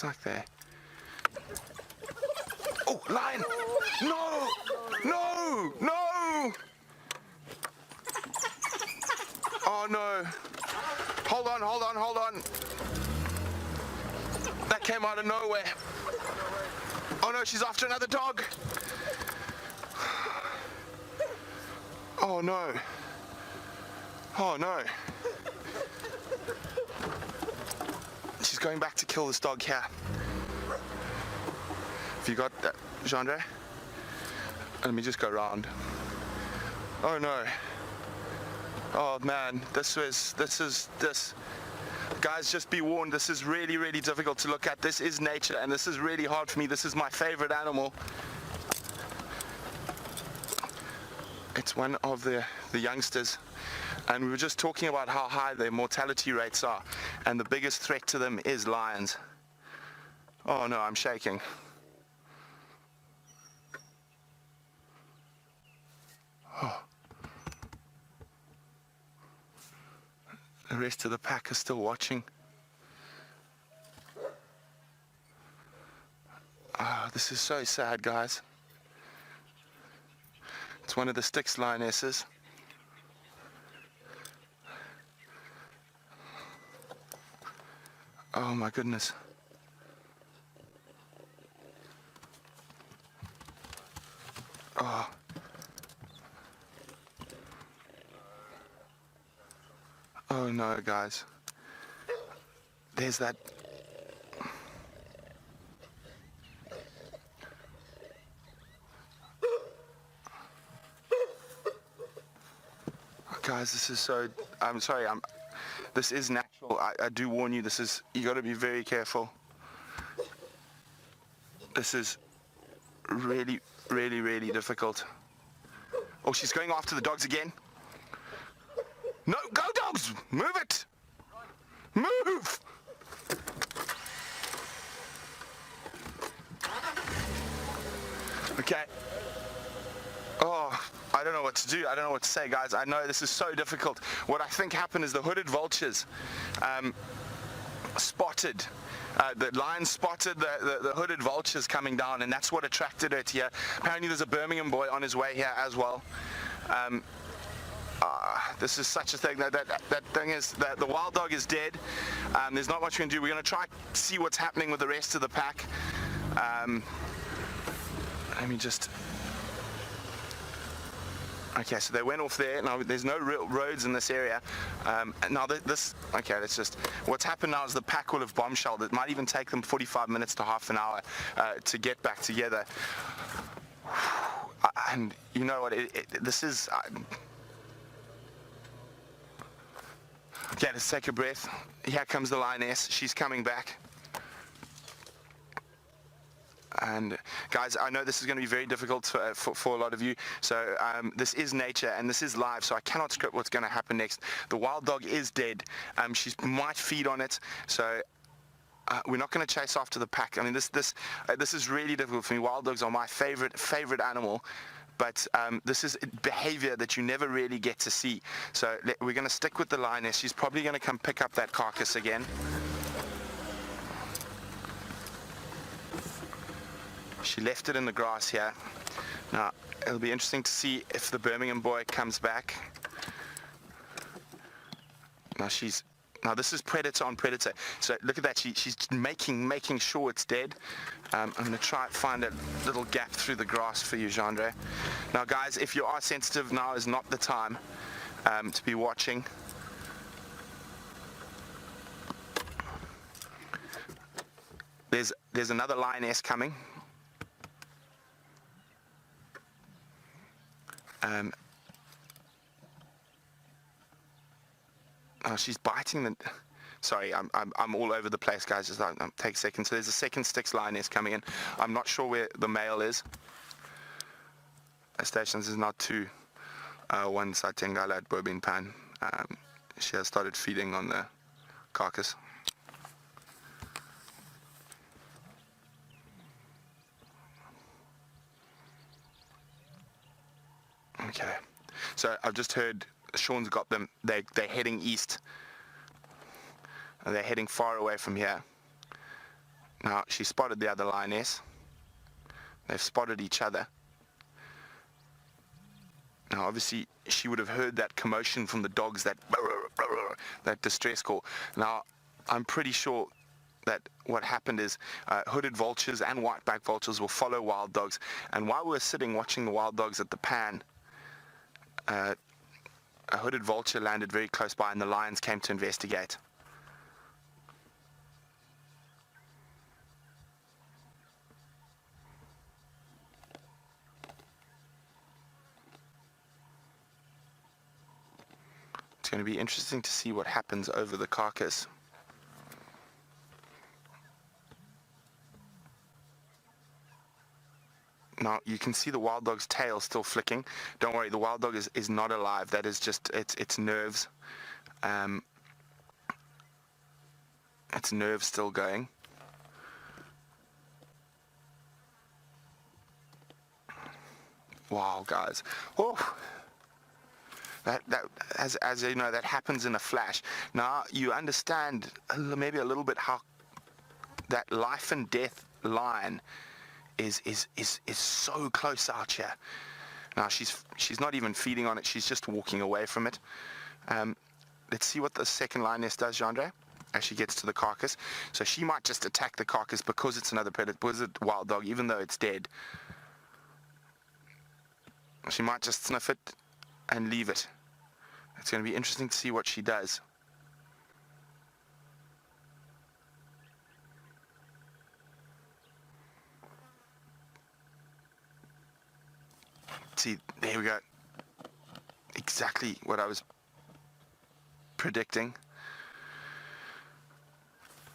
Looks like they... Oh, lion! No! No! No! Oh no! Hold on, hold on, hold on! That came out of nowhere. Oh no, she's after another dog! Oh no! Oh no! She's going back to kill this dog here. Have you got that, Jean-Andre? Let me just go around. Oh no. Oh man, this. Guys, just be warned, this is really, really difficult to look at. This is nature, and this is really hard for me. This is my favorite animal. It's one of the youngsters, and we were just talking about how high their mortality rates are, and the biggest threat to them is lions. Oh no, I'm shaking. Oh. The rest of the pack is still watching. Ah, this is so sad, guys. It's one of the Styx Lionesses. Oh my goodness. Oh. Oh no, guys. There's that. Guys, this is so... I'm sorry, this is natural. I do warn you, you got to be very careful. This is really, really, really difficult. Oh, she's going after the dogs again. No, go dogs! Move it! Move! Okay. Oh, I don't know what to do. I don't know what to say, guys. I know this is so difficult. What I think happened is the hooded vultures spotted. The lion spotted the hooded vultures coming down, and that's what attracted her to here. Apparently there's a Birmingham boy on his way here as well. This is such a thing. That thing is that the wild dog is dead. There's not much we can do. We're going to try see what's happening with the rest of the pack. Let me just... Okay, so they went off there. Now there's no real roads in this area. Now okay, let's just... What's happened now is the pack will have bombshelled. It might even take them 45 minutes to half an hour to get back together. And you know what? This is... Okay, let's take a breath. Here comes the lioness. She's coming back. And guys, I know this is going to be very difficult for a lot of you. So this is nature and this is live, so I cannot script what's going to happen next. The wild dog is dead. She might feed on it. So we're not going to chase after the pack. I mean, this is really difficult for me. Wild dogs are my favorite animal. But this is behavior that you never really get to see. So we're going to stick with the lioness. She's probably going to come pick up that carcass again. She left it in the grass here. Now, it'll be interesting to see if the Birmingham boy comes back. Now this is predator on predator. So look at that, she's making sure it's dead. I'm going to try and find a little gap through the grass for you, Jean-Andre. Now guys, if you are sensitive, now is not the time to be watching. There's another lioness coming. Oh, she's biting the... Sorry, I'm all over the place, guys. Just take a second. So there's a second Styx Lioness coming in. I'm not sure where the male is. Stations is not too. One Sightings at Bobin Pan. She has started feeding on the carcass. Okay. So I've just heard Sean's got them. They're heading east. They're heading far away from here. Now, she spotted the other lioness. They've spotted each other. Now, obviously, she would have heard that commotion from the dogs, that distress call. Now, I'm pretty sure that what happened is hooded vultures and white-backed vultures will follow wild dogs. And while we're sitting watching the wild dogs at the pan, a hooded vulture landed very close by, and the lions came to investigate. It's going to be interesting to see what happens over the carcass. Now, you can see the wild dog's tail still flicking. Don't worry, the wild dog is not alive. That is just its nerves. Its nerves still going. Wow, guys. Oh! That as you know, that happens in a flash. Now, you understand maybe a little bit how that life and death line is so close out here. Now, she's not even feeding on it. She's just walking away from it. Let's see what the second lioness does, Jandre, as she gets to the carcass. So she might just attack the carcass because it's another predator, because it's a wild dog, even though it's dead. She might just sniff it and leave it. It's going to be interesting to see what she does. See, there we go. Exactly what I was predicting.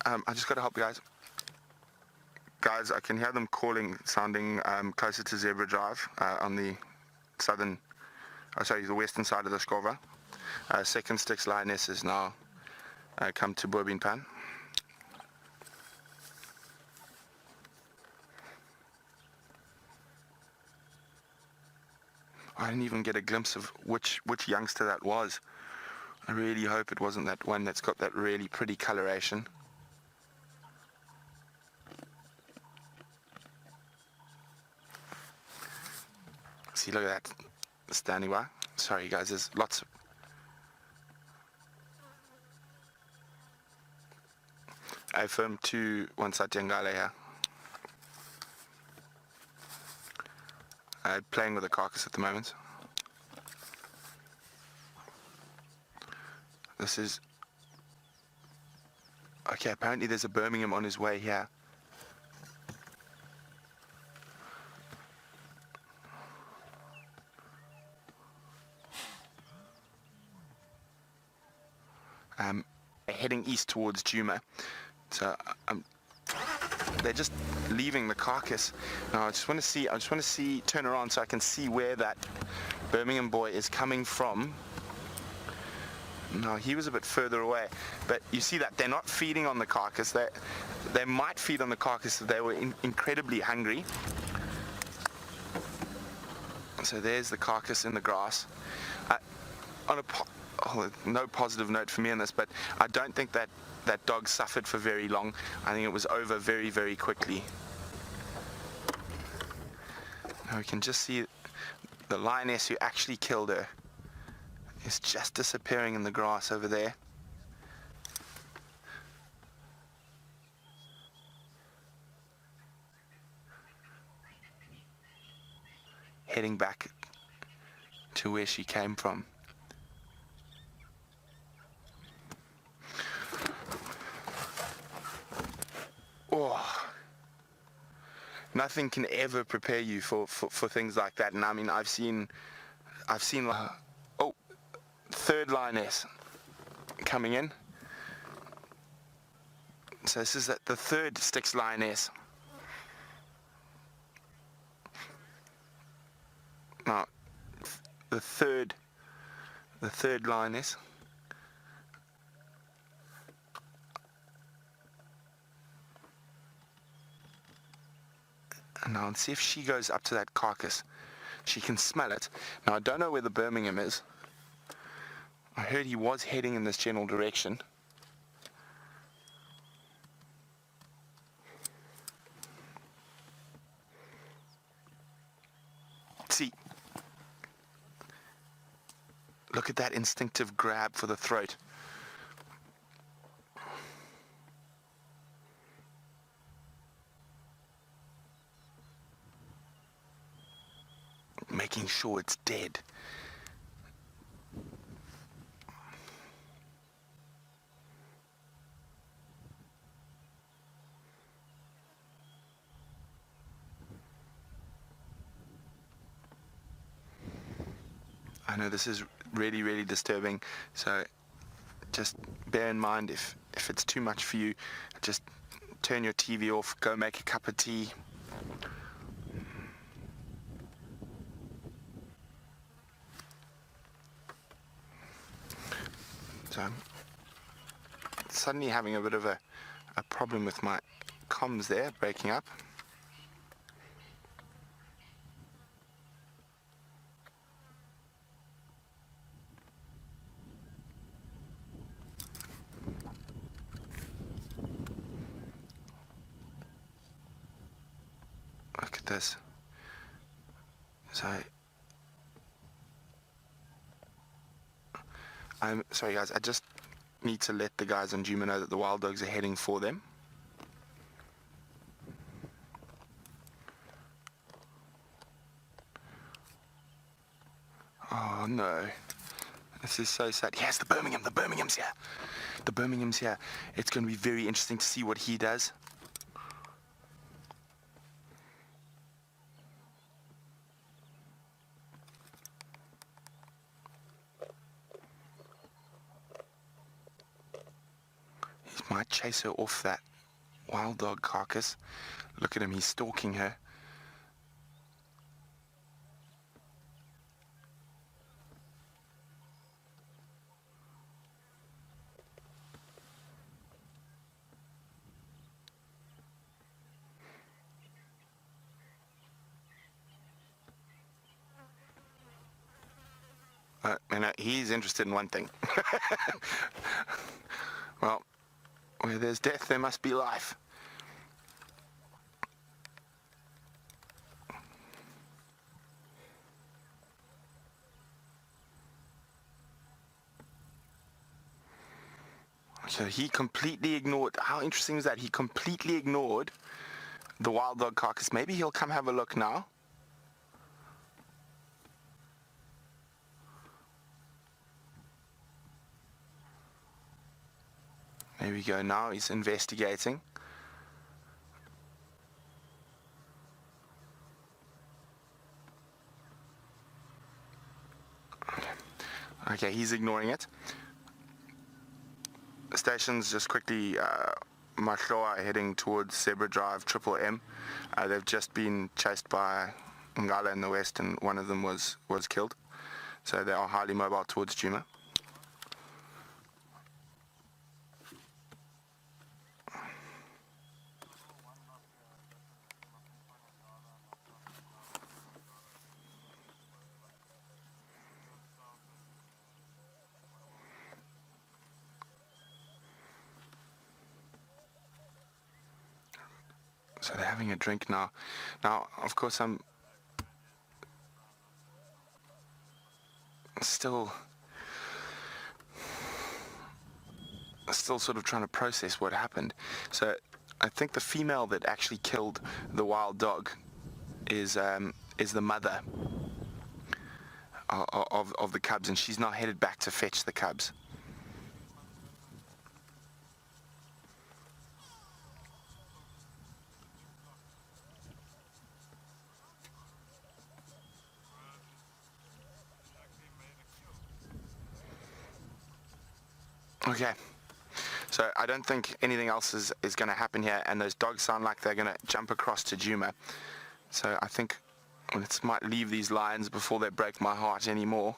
I just got to help you guys. Guys, I can hear them calling, sounding closer to Zebra Drive on the the western side of the Skova. Second Styx Lioness is now come to Bourbon Pan. I didn't even get a glimpse of which youngster that was. I really hope it wasn't that one that's got that really pretty coloration. See, look at that standing by. Sorry guys, there's lots of... I firm 2-1 Satyangale here. Playing with the carcass at the moment. This is... Okay, apparently there's a Birmingham on his way here. Heading east towards Juma. So they're just leaving the carcass. Now I just want to see, turn around so I can see where that Birmingham boy is coming from. No, he was a bit further away, but you see that they're not feeding on the carcass. They might feed on the carcass if they were incredibly hungry. So there's the carcass in the grass. No positive note for me on this, but I don't think that dog suffered for very long. I think it was over very, very quickly. Now we can just see the lioness who actually killed her is just disappearing in the grass over there. Heading back to where she came from. Oh, nothing can ever prepare you for things like that. And I mean, I've seen third lioness coming in. So this is the third Styx Lioness. Now, the third lioness. And now let's see if she goes up to that carcass. She can smell it. Now I don't know where the Birmingham is. I heard he was heading in this general direction. Look at that instinctive grab for the throat. Making sure it's dead. I know this is really, really disturbing, so just bear in mind if it's too much for you, just turn your TV off, go make a cup of tea. So I'm suddenly having a bit of a problem with my comms there, breaking up. Look at this. So I'm sorry guys, I just need to let the guys on Juma know that the wild dogs are heading for them. Oh no, this is so sad. Yes, the Birmingham's here. The Birmingham's here. It's going to be very interesting to see what he does. He might chase her off that wild dog carcass. Look at him, he's stalking her. He's interested in one thing. Well, where there's death, there must be life. So he completely ignored, how interesting is that? He completely ignored the wild dog carcass. Maybe he'll come have a look now. There we go, now he's investigating. Okay, he's ignoring it. The stations just quickly, Mahloa heading towards Zebra Drive, Triple M. They've just been chased by Ngala in the west, and one of them was killed. So they are highly mobile towards Juma. So they're having a drink now. Now, of course, I'm still sort of trying to process what happened. So I think the female that actually killed the wild dog is the mother of the cubs, and she's now headed back to fetch the cubs. Okay, so I don't think anything else is going to happen here, and those dogs sound like they're going to jump across to Juma. So I think let's might leave these lions before they break my heart anymore.